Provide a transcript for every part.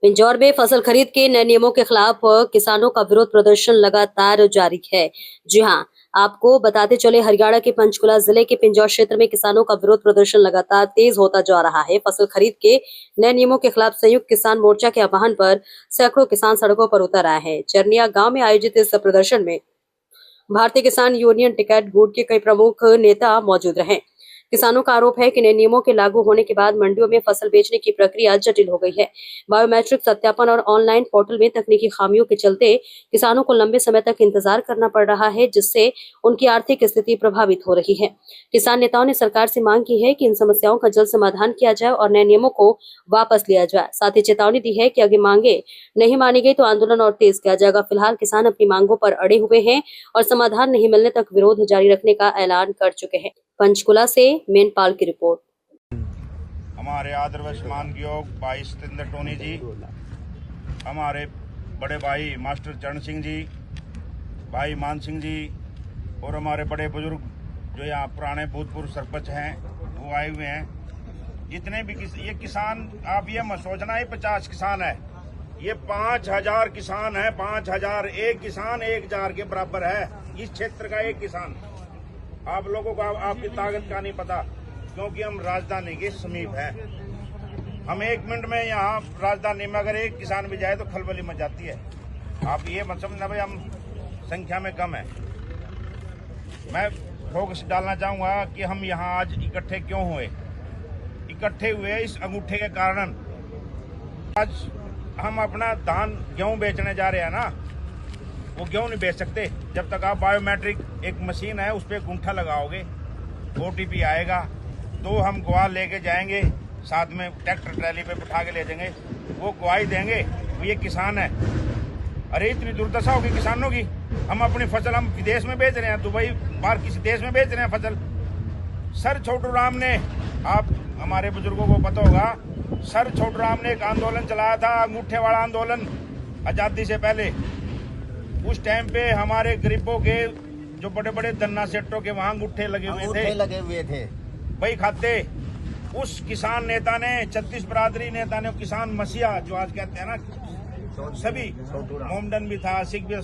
पिंजौर में फसल खरीद के नए नियमों के खिलाफ किसानों का विरोध प्रदर्शन लगातार जारी है। जी हां, आपको बताते चले हरियाणा के पंचकुला जिले के पिंजौर क्षेत्र में किसानों का विरोध प्रदर्शन लगातार तेज होता जा रहा है। फसल खरीद के नए नियमों के खिलाफ संयुक्त किसान मोर्चा के आह्वान पर सैकड़ों किसान सड़कों पर उतर आए हैं। चरनिया गांव में आयोजित इस प्रदर्शन में भारतीय किसान यूनियन टिकैत गुट के कई प्रमुख नेता मौजूद रहे। किसानों का आरोप है कि नए नियमों के लागू होने के बाद मंडियों में फसल बेचने की प्रक्रिया जटिल हो गई है। बायोमेट्रिक सत्यापन और ऑनलाइन पोर्टल में तकनीकी खामियों के चलते किसानों को लंबे समय तक इंतजार करना पड़ रहा है, जिससे उनकी आर्थिक स्थिति प्रभावित हो रही है। किसान नेताओं ने सरकार से मांग की है कि इन समस्याओं का जल्द समाधान किया जाए और नए नियमों को वापस लिया जाए। साथ ही चेतावनी दी है कि अगर मांगे नहीं मानी गई तो आंदोलन और तेज किया जाएगा। फिलहाल किसान अपनी मांगों पर अड़े हुए हैं और समाधान नहीं मिलने तक विरोध जारी रखने का ऐलान कर चुके हैं। पंचकुला से मेनपाल की रिपोर्ट। हमारे आदर व सम्मान योग भाई सतेंद्र टोनी जी, हमारे बड़े भाई मास्टर चरण सिंह जी, भाई मान सिंह जी और हमारे बड़े बुजुर्ग जो यहाँ पुराने भूतपूर्व सरपंच हैं वो आए हुए हैं। जितने भी ये किसान, आप ये मत सोचना ये 50 किसान है, ये 5000 किसान है। 5000, एक किसान 1000 के बराबर है। इस क्षेत्र का एक किसान। आप लोगों को आपकी ताकत का नहीं पता, क्योंकि हम राजधानी के समीप है। हम 1 मिनट में यहाँ राजधानी में अगर एक किसान भी जाए तो खलबली मच जाती है। आप ये मत समझना भाई हम संख्या में कम है। मैं फोकस डालना चाहूंगा कि हम यहाँ आज इकट्ठे क्यों हुए। इकट्ठे हुए इस अंगूठे के कारण। आज हम अपना धान गेहूं बेचने जा रहे हैं ना, वो गेहूं नहीं बेच सकते जब तक आप बायोमेट्रिक एक मशीन है उस पर अंगूठा लगाओगे, OTP आएगा तो हम गवाह लेके जाएंगे, साथ में ट्रैक्टर ट्रैली पे उठा के ले जाएंगे, वो गवाही देंगे वो ये किसान है। अरे इतनी दुर्दशा होगी किसानों की। हम अपनी फसल हम विदेश में बेच रहे हैं, दुबई बाहर किसी देश में बेच रहे हैं फसल। सर छोटू राम ने, आप हमारे बुजुर्गों को पता होगा, सर छोटू राम ने एक आंदोलन चलाया था, अंगूठे वाला आंदोलन, आजादी से पहले। उस टाइम पे हमारे गरीबों के जो बड़े बड़े धन्ना सेठों के वहां अंगूठे लगे हुए थे भाई खाते। उस किसान नेता ने, 36 बरादरी नेता ने, किसान मसीहा जो आज कहते हैं ना, सभी मोमडन भी था, सिख भी,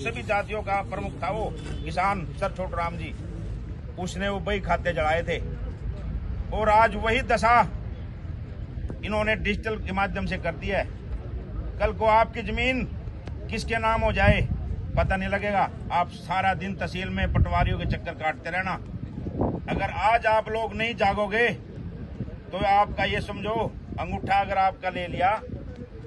सभी जातियों का प्रमुख था वो किसान सर छोटू राम जी। उसने वो बही खाते जलाए थे और आज वही दशा इन्होंने डिजिटल के माध्यम से कर दिया है। कल को आपकी जमीन किसके नाम हो जाए पता नहीं लगेगा। आप सारा दिन तहसील में पटवारियों के चक्कर काटते रहना। अगर आज आप लोग नहीं जागोगे तो आपका ये समझो, अंगूठा अगर आपका ले लिया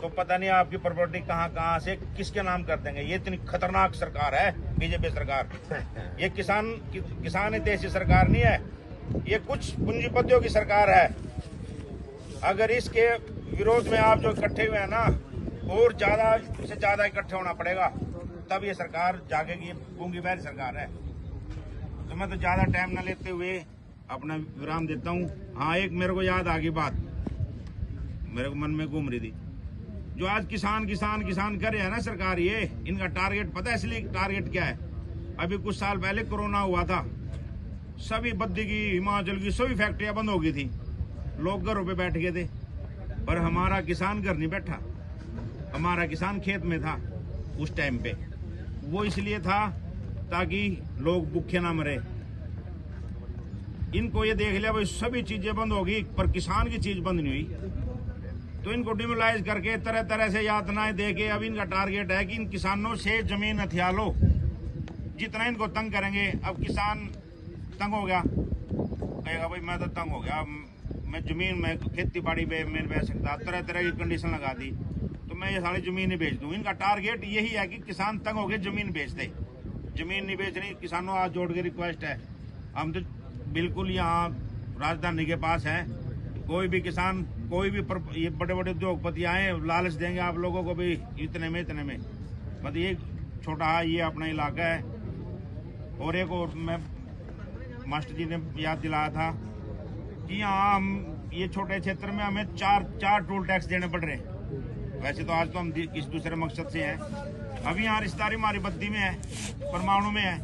तो पता नहीं आपकी प्रॉपर्टी कहां से किसके नाम कर देंगे। ये इतनी खतरनाक सरकार है बीजेपी सरकार। ये किसान देश सरकार नहीं है, ये कुछ पूंजीपतियों की सरकार है। अगर इसके विरोध में आप जो इकट्ठे हुए हैं ना, और ज्यादा से ज्यादा इकट्ठे होना पड़ेगा, तब ये सरकार जागेगी। ये गूंगी बहरी सरकार है। तो मैं तो ज्यादा टाइम न लेते हुए अपना विराम देता हूँ। हाँ, एक मेरे को याद आ गई बात, मेरे को मन में घूम रही थी। जो आज किसान किसान किसान कर रहे हैं ना सरकार, ये इनका टारगेट पता है इसलिए टारगेट क्या है। अभी कुछ साल पहले कोरोना हुआ था, सभी बद्दी की, हिमाचल की सभी फैक्ट्रियां बंद हो गई थी, लोग घरों पे बैठ गए थे। पर हमारा किसान घर नहीं बैठा, हमारा किसान खेत में था उस टाइम पे। वो इसलिए था ताकि लोग भूखे ना मरे। इनको ये देख लिया भाई सभी चीजें बंद होगी पर किसान की चीज बंद नहीं हुई, तो इनको डिमोलाइज करके तरह तरह से यातनाएं देके अब इनका टारगेट है कि इन किसानों से जमीन हथिया लो। जितना इनको तंग करेंगे, अब किसान तंग हो गया, कहेगा भाई मैं तो तंग हो गया, मैं जमीन में खेती बाड़ी पे मैं बेच सकता, तरह तरह की कंडीशन लगा दी तो मैं ये सारी जमीन ही बेच दूं। इनका टारगेट यही है कि किसान तंग हो गए, जमीन बेच दे। जमीन नहीं बेच रही, किसानों आज जोड़ के रिक्वेस्ट है, हम तो बिल्कुल यहाँ राजधानी के पास है, कोई भी किसान, कोई भी ये बड़े बड़े उद्योगपति आए लालच देंगे आप लोगों को भी इतने में मतलब ये छोटा ये अपना इलाका है। और एक और मैं मास्टर जी ने याद दिलाया था कि यहाँ हम ये छोटे क्षेत्र में हमें चार टोल टैक्स देने पड़ रहे हैं। वैसे तो आज तो हम किसी दूसरे मकसद से हैं। अभी यहाँ रिश्तेदारी हमारी बद्दी में है, परमाणु में है,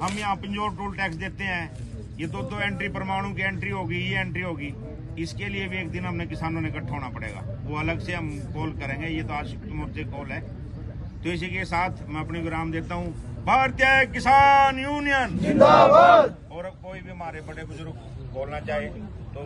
हम यहाँ पिंजौर टोल टैक्स देते हैं। ये दो एंट्री परमाणु की एंट्री होगी, ये एंट्री होगी, इसके लिए भी एक दिन हमने किसानों ने इकट्ठा होना पड़ेगा, वो अलग से हम कॉल करेंगे। ये तो आज संयुक्त मोर्चे कॉल है। तो इसी के साथ मैं अपनी विराम देता हूँ। भारतीय किसान यूनियन जिंदाबाद। और कोई भी हमारे बड़े बुजुर्ग बोलना चाहे तो